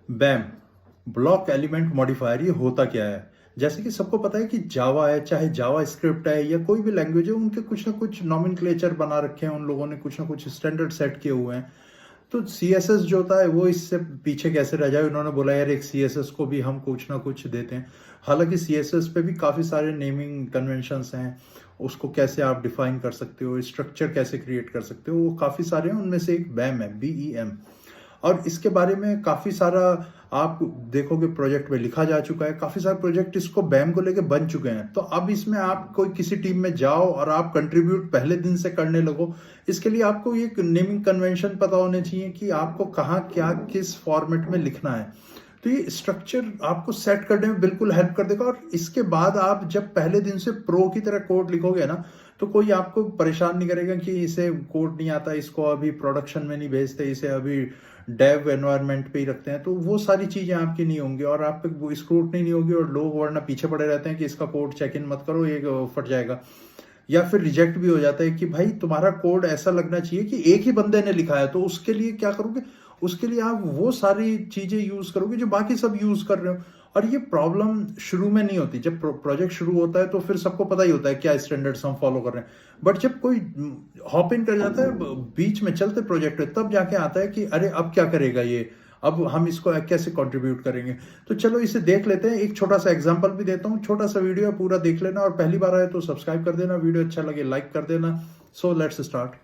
बैम block element modifier ये होता क्या है? जैसे कि सबको पता है कि जावा है, चाहे जावा स्क्रिप्ट है या कोई भी लैंग्वेज है, उनके कुछ ना कुछ नॉमेनक्लेचर बना रखे हैं, उन लोगों ने कुछ ना कुछ स्टैंडर्ड सेट किए हुए हैं। तो सीएसएस जो होता है वो इससे पीछे कैसे रह जाए, उन्होंने बोला यार एक सीएसएस को भी हम कुछ ना कुछ देते हैं। हालांकि सीएसएस पे भी काफ़ी सारे नेमिंग कन्वेंशंस हैं, उसको कैसे आप डिफाइन कर सकते हो, स्ट्रक्चर कैसे क्रिएट कर सकते हो, वो काफ़ी सारे हैं। उनमें से एक बैम है, BEM। और इसके बारे में काफ़ी सारा आप देखोगे प्रोजेक्ट में लिखा जा चुका है, काफ़ी सारे प्रोजेक्ट इसको बैम को लेके बन चुके हैं। तो अब इसमें आप कोई किसी टीम में जाओ और आप कंट्रीब्यूट पहले दिन से करने लगो, इसके लिए आपको ये नेमिंग कन्वेंशन पता होने चाहिए कि आपको कहाँ क्या किस फॉर्मेट में लिखना है। तो ये स्ट्रक्चर आपको सेट करने में बिल्कुल हेल्प कर देगा। और इसके बाद आप जब पहले दिन से प्रो की तरह कोड लिखोगे ना, तो कोई आपको परेशान नहीं करेगा कि इसे कोड नहीं आता, इसको अभी प्रोडक्शन में नहीं भेजते, इसे अभी डेव एनवायरनमेंट पे ही रखते हैं। तो वो सारी चीजें आपकी नहीं होंगी और आप पे वो स्क्रूटनी नहीं होगी। और लोग वरना पीछे पड़े रहते हैं कि इसका कोड चेक इन मत करो, ये फट जाएगा। या फिर रिजेक्ट भी हो जाता है कि भाई तुम्हारा कोड ऐसा लगना चाहिए कि एक ही बंदे ने लिखा है। तो उसके लिए क्या करोगे? उसके लिए आप वो सारी चीजें यूज करोगे जो बाकी सब यूज कर रहे हो। और ये प्रॉब्लम शुरू में नहीं होती, जब प्रोजेक्ट शुरू होता है तो फिर सबको पता ही होता है क्या स्टैंडर्ड्स हम फॉलो कर रहे हैं। बट जब कोई हॉप इन कर जाता है बीच में चलते प्रोजेक्ट में, तब जाके आता है कि अरे अब क्या करेगा ये, अब हम इसको कैसे कंट्रीब्यूट करेंगे। तो चलो इसे देख लेते हैं, एक छोटा सा एग्जांपल भी देता हूँ, छोटा सा वीडियो पूरा देख लेना। और पहली बार आए तो सब्सक्राइब कर देना, वीडियो अच्छा लगे लाइक कर देना। So let's start.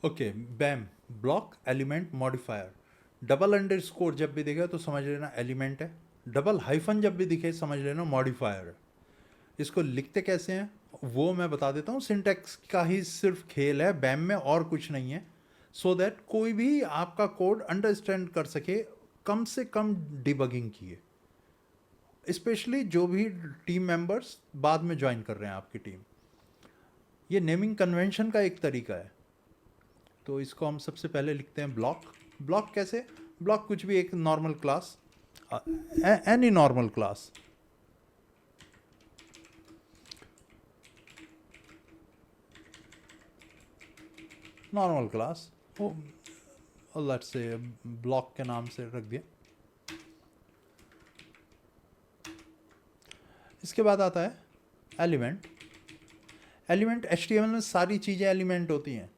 Okay, BEM block element modifier. Double underscore जब भी दिखे तो समझ लेना एलिमेंट है, डबल हाइफन जब भी दिखे समझ लेना मॉडिफायर है। इसको लिखते कैसे हैं वो मैं बता देता हूँ। सिंटैक्स का ही सिर्फ खेल है बैम में, और कुछ नहीं है। सो दैट कोई भी आपका कोड अंडरस्टैंड कर सके, कम से कम डिबगिंग किए, स्पेशली जो भी टीम मेंबर्स बाद में ज्वाइन कर रहे हैं आपकी टीम। ये नेमिंग कन्वेंशन का एक तरीका है। तो इसको हम सबसे पहले लिखते हैं ब्लॉक। ब्लॉक कैसे? ब्लॉक कुछ भी, एक normal class, any normal class. Normal class वो लेट्स से ब्लॉक के नाम से रख दिया। इसके बाद आता है एलिमेंट। एलिमेंट HTML में सारी चीज़ें एलिमेंट होती हैं,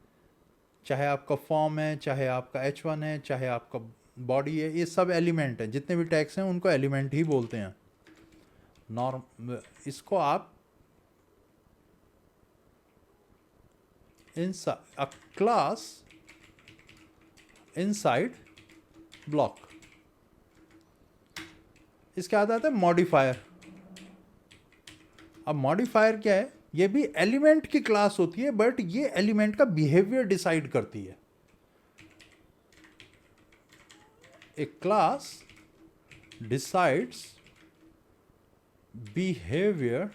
चाहे आपका फॉर्म है, चाहे आपका H1 है, चाहे आपका बॉडी है, ये सब एलिमेंट हैं। जितने भी टैग्स हैं उनको एलिमेंट ही बोलते हैं। इसको आप inside a class inside block। इसके बाद आता है मॉडिफायर। अब मॉडिफायर क्या है? ये भी एलिमेंट की क्लास होती है, बट ये एलिमेंट का बिहेवियर डिसाइड करती है। A class decides behaviour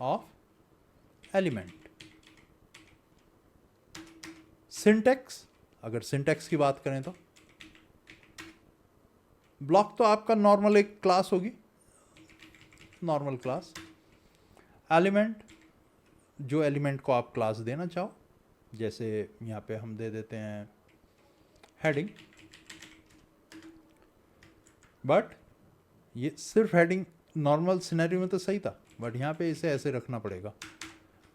of element. Syntax, अगर सिंटैक्स की बात करें तो ब्लॉक तो आपका नॉर्मल एक क्लास होगी, नॉर्मल क्लास। एलिमेंट, जो एलिमेंट को आप क्लास देना चाहो, जैसे यहाँ पे हम दे देते हैं हेडिंग। बट ये सिर्फ हेडिंग नॉर्मल सिनेरियो में तो सही था, बट यहाँ पे इसे ऐसे रखना पड़ेगा,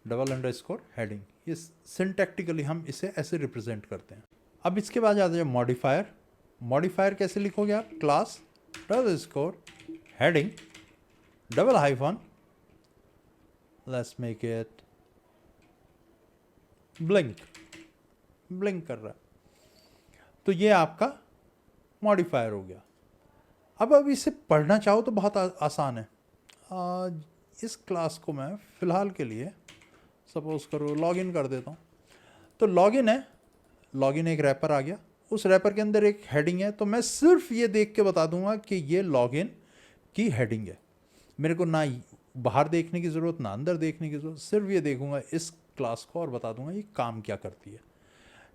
डबल अंडरस्कोर हेडिंग। ये सिंटैक्टिकली हम इसे ऐसे रिप्रेजेंट करते हैं। अब इसके बाद आता है मॉडिफायर। मॉडिफायर कैसे लिखोगे आप? Class double score heading double hyphen, let's make it blink. Blink कर रहा है, तो ये आपका मॉडिफायर हो गया। अब इसे पढ़ना चाहो तो बहुत आसान है। इस क्लास को मैं फ़िलहाल के लिए सपोज करो लॉगिन कर देता हूँ। तो लॉगिन है, लॉगिन एक रैपर आ गया, उस रैपर के अंदर एक हेडिंग है। तो मैं सिर्फ ये देख के बता दूंगा कि ये लॉगिन की हेडिंग है। मेरे को ना बाहर देखने की ज़रूरत, ना अंदर देखने की ज़रूरत, सिर्फ ये देखूंगा इस क्लास को और बता दूंगा ये काम क्या करती है।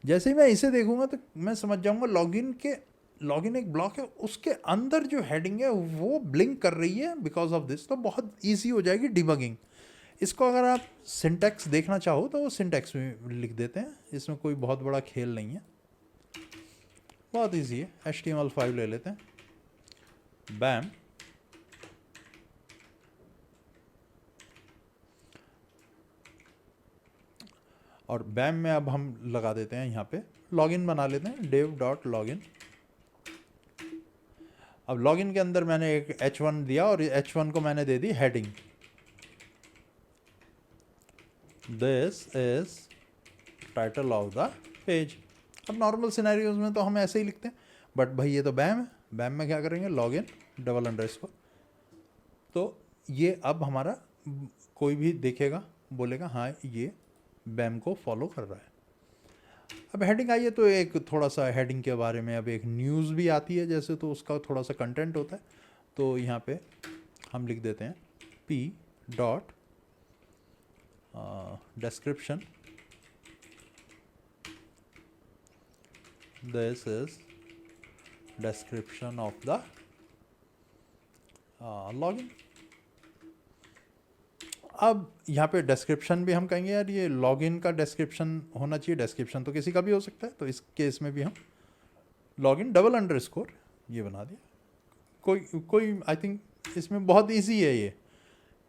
जैसे ही मैं इसे देखूंगा तो मैं समझ जाऊंगा लॉगिन एक ब्लॉक है, उसके अंदर जो हेडिंग है वो ब्लिंक कर रही है बिकॉज ऑफ दिस। तो बहुत ईजी हो जाएगी डिबगिंग। इसको अगर आप सिंटैक्स देखना चाहो तो वो सिंटैक्स में लिख देते हैं, इसमें कोई बहुत बड़ा खेल नहीं है, बहुत इजी है। HTML5 ले लेते हैं, बैम, और बैम में अब हम लगा देते हैं यहाँ पे लॉगिन बना लेते हैं, dev.login। अब लॉगिन के अंदर मैंने एक h1 दिया और h1 को मैंने दे दी heading, this is title of the page. अब नॉर्मल सिनेरियोज में तो हम ऐसे ही लिखते हैं, बट भाई ये तो बैम है, बैम में क्या करेंगे, लॉगिन _। तो ये अब हमारा कोई भी देखेगा बोलेगा हाँ ये बैम को फॉलो कर रहा है। अब हेडिंग आई है तो एक थोड़ा सा हेडिंग के बारे में, अब एक न्यूज़ भी आती है जैसे, तो उसका थोड़ा सा कंटेंट होता है, तो यहाँ पे हम लिख देते हैं p dot description, this is description of the login। अब यहाँ पे डिस्क्रिप्शन भी हम कहेंगे यार ये लॉगिन का डिस्क्रिप्शन होना चाहिए, डिस्क्रिप्शन तो किसी का भी हो सकता है, तो इस केस में भी हम लॉगिन _, ये बना दिया। कोई आई थिंक इसमें बहुत इजी है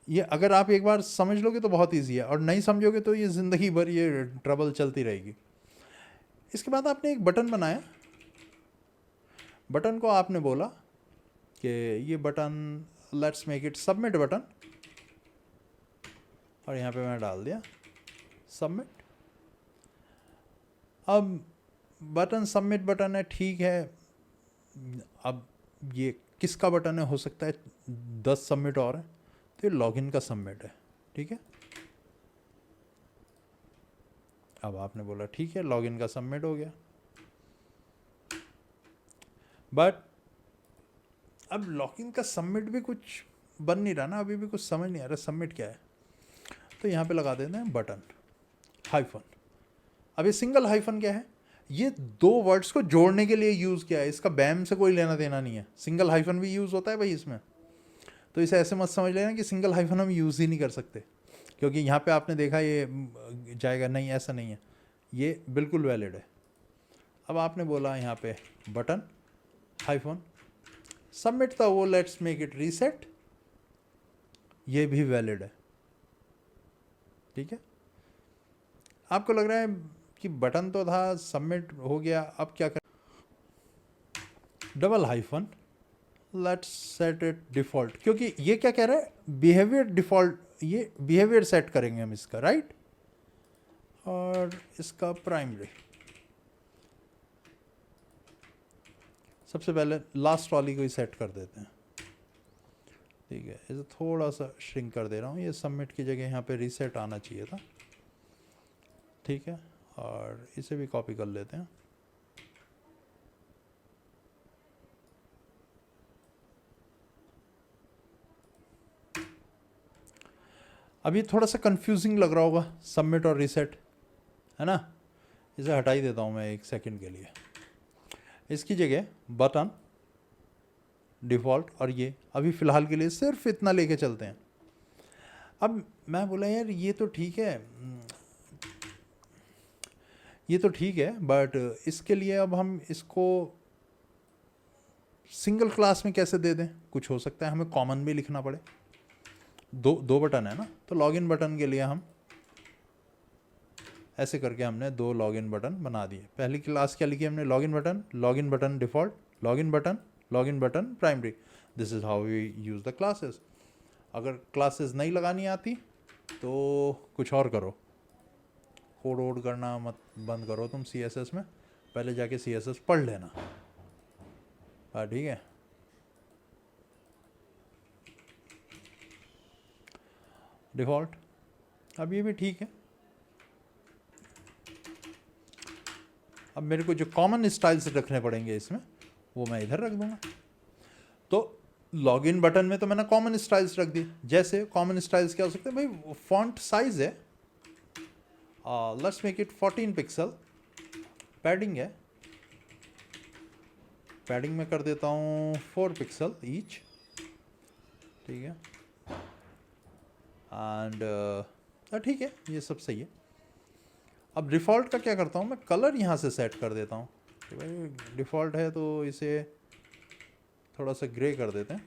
ये अगर आप एक बार समझ लोगे तो बहुत इजी है, और नहीं समझोगे तो ये ज़िंदगी भर ये ट्रबल चलती रहेगी। इसके बाद आपने एक बटन बनाया, बटन को आपने बोला कि ये button let's make it submit button, और यहाँ पे मैं डाल दिया सबमिट। अब बटन सबमिट बटन है, ठीक है। अब ये किसका बटन है, हो सकता है 10 सबमिट और है, तो ये लॉगिन का सबमिट है, ठीक है। अब आपने बोला ठीक है लॉगिन का सबमिट हो गया, बट अब लॉगिन का सबमिट भी कुछ बन नहीं रहा ना, अभी भी कुछ समझ नहीं आ रहा सबमिट क्या है। तो यहाँ पे लगा देते हैं बटन हाइफन। अब ये सिंगल हाइफन क्या है, ये दो वर्ड्स को जोड़ने के लिए यूज़ किया है, इसका बैम से कोई लेना देना नहीं है। सिंगल हाइफन भी यूज़ होता है भाई इसमें, तो इसे ऐसे मत समझ लेना कि सिंगल हाइफन हम यूज़ ही नहीं कर सकते, क्योंकि यहाँ पे आपने देखा ये जाएगा नहीं, ऐसा नहीं है, ये बिल्कुल वैलिड है। अब आपने बोला यहाँ पे बटन हाइफन सबमिट था वो लेट्स मेक इट रीसेट, ये भी वैलिड है, ठीक है। आपको लग रहा है कि बटन तो था, सबमिट हो गया, अब क्या कर, double hyphen let's set it default, क्योंकि ये क्या कह रहा है, बिहेवियर डिफ़ॉल्ट, ये बिहेवियर सेट करेंगे हम इसका, राइट, और इसका प्राइमरी। सबसे पहले लास्ट वाली को ही सेट कर देते हैं, ठीक है। इसे थोड़ा सा श्रिंक कर दे रहा हूँ, ये सबमिट की जगह यहाँ पे रीसेट आना चाहिए था, ठीक है। और इसे भी कॉपी कर लेते हैं। अब ये थोड़ा सा कंफ्यूजिंग लग रहा होगा सबमिट और रीसेट, है ना। इसे हटा ही देता हूँ मैं एक सेकंड के लिए, इसकी जगह बटन डिफ़ॉल्ट, और ये अभी फ़िलहाल के लिए सिर्फ इतना लेके चलते हैं। अब मैं बोला यार ये तो ठीक है, ये तो ठीक है, बट इसके लिए अब हम इसको सिंगल क्लास में कैसे दे दें, कुछ हो सकता है हमें कॉमन भी लिखना पड़े। दो बटन है ना, तो लॉगिन बटन के लिए हम ऐसे करके हमने 2 लॉगिन बटन बना दिए। पहली क्लास क्या लिखी हमने, login button default, login button primary. This is how we use the classes. अगर क्लासेस नहीं लगानी आती तो कुछ और करो, कोड वोड करना मत बंद करो तुम CSS में, पहले जाके CSS पढ़ लेना, हाँ ठीक है। डिफ़ॉल्ट, अब ये भी ठीक है। अब मेरे को जो कॉमन स्टाइल्स रखने पड़ेंगे इसमें, वो मैं इधर रख दूंगा। तो लॉगिन बटन में तो मैंने कॉमन स्टाइल्स रख दी। जैसे कॉमन स्टाइल्स क्या हो सकते हैं भाई, फॉन्ट साइज है, let's make it 14 pixel, padding है, पैडिंग में कर देता हूँ 4 पिक्सल ईच, ठीक है। एंड ठीक है, ये सब सही है। अब डिफ़ॉल्ट का क्या करता हूँ मैं, कलर यहाँ से सेट कर देता हूँ कि भाई डिफ़ॉल्ट है तो इसे थोड़ा सा ग्रे कर देते हैं।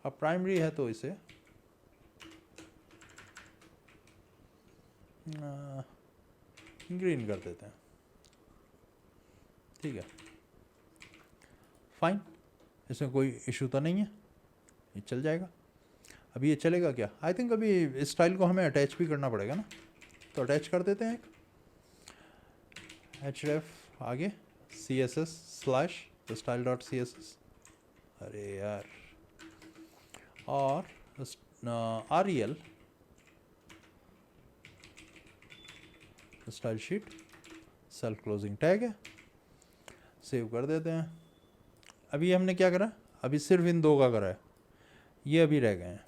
अब प्राइमरी है तो इसे ग्रीन कर देते हैं। ठीक है, फाइन, इसमें कोई इशू तो नहीं है, ये चल जाएगा। अभी ये चलेगा क्या, आई थिंक अभी इस स्टाइल को हमें अटैच भी करना पड़ेगा ना, तो अटैच कर देते हैं एक href आगे css/style.css, अरे यार, और rel style sheet self closing tag है, सेव कर देते हैं। अभी हमने क्या करा, अभी सिर्फ इन दो का करा है, ये अभी रह गए हैं।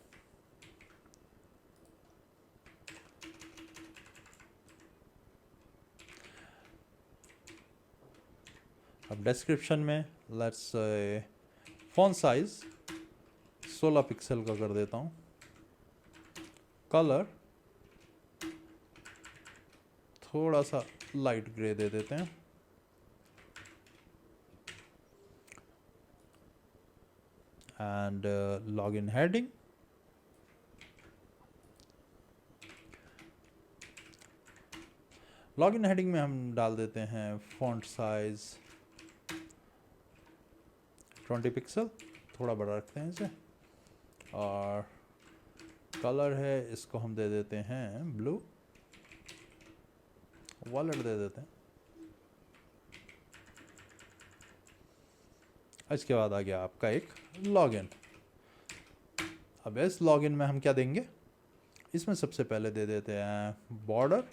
अब डिस्क्रिप्शन में लेट्स फॉन्ट साइज 16 पिक्सल का कर देता हूँ, कलर थोड़ा सा लाइट ग्रे दे देते हैं, एंड लॉगिन हेडिंग में हम डाल देते हैं फॉन्ट साइज 20 पिक्सल, थोड़ा बड़ा रखते हैं इसे, और कलर है इसको हम दे देते हैं ब्लू, वॉलेट दे देते हैं। इसके बाद आ गया आपका एक लॉगिन। अब इस लॉगिन में हम क्या देंगे, इसमें सबसे पहले दे देते हैं border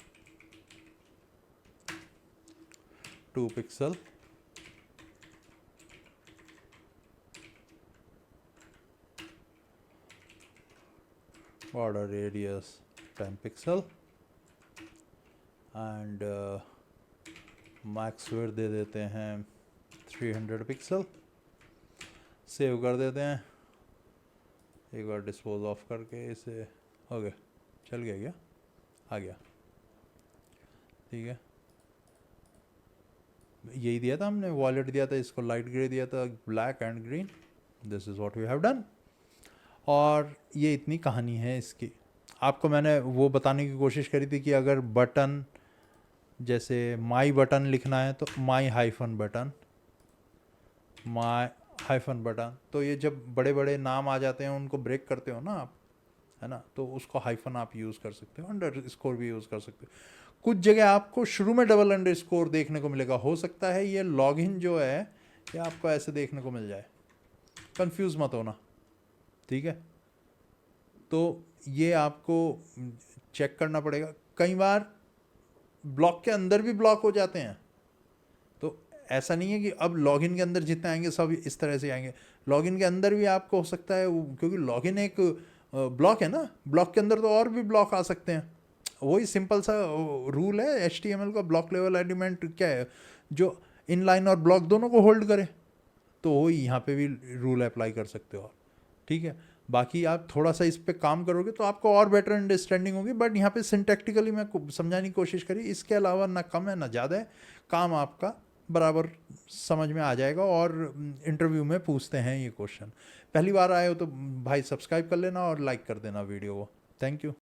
2 pixel, border radius 10 pixel, and max width दे देते हैं 300 पिक्सल, सेव कर देते हैं। एक बार डिस्पोज ऑफ करके इसे, हो गया, चल गया क्या, आ गया, ठीक है। यही दिया था हमने, वॉलेट दिया था, इसको लाइट ग्रे दिया था, black and green, this is what we have done. और ये इतनी कहानी है इसकी। आपको मैंने वो बताने की कोशिश करी थी कि अगर बटन, जैसे माई बटन लिखना है तो माई हाइफन बटन, तो ये जब बड़े बड़े नाम आ जाते हैं उनको ब्रेक करते हो ना आप, है ना, तो उसको हाइफन आप यूज़ कर सकते हो, अंडर स्कोर भी यूज़ कर सकते हो। कुछ जगह आपको शुरू में डबल अंडर स्कोर देखने को मिलेगा, हो सकता है ये लॉगिन जो है ये आपको ऐसे देखने को मिल जाए, कंफ्यूज मत होना, ठीक है। तो ये आपको चेक करना पड़ेगा। कई बार ब्लॉक के अंदर भी ब्लॉक हो जाते हैं, तो ऐसा नहीं है कि अब लॉगिन के अंदर जितने आएंगे सब इस तरह से आएंगे, लॉगिन के अंदर भी आपको हो सकता है, क्योंकि लॉगिन एक ब्लॉक है ना, ब्लॉक के अंदर तो और भी ब्लॉक आ सकते हैं। वही सिंपल सा रूल है HTML का, ब्लॉक लेवल एलिमेंट क्या है, जो इनलाइन और ब्लॉक दोनों को होल्ड करे, तो वही यहाँ पे भी रूल अप्लाई कर सकते हो आप, ठीक है। बाकी आप थोड़ा सा इस पे काम करोगे तो आपको और बेटर अंडरस्टैंडिंग होगी, बट यहाँ पे सिंटैक्टिकली मैं समझाने की कोशिश करी, इसके अलावा ना कम है ना ज़्यादा है, काम आपका बराबर समझ में आ जाएगा। और इंटरव्यू में पूछते हैं ये क्वेश्चन, पहली बार आए हो तो भाई सब्सक्राइब कर लेना और लाइक कर देना वीडियो को। Thank you.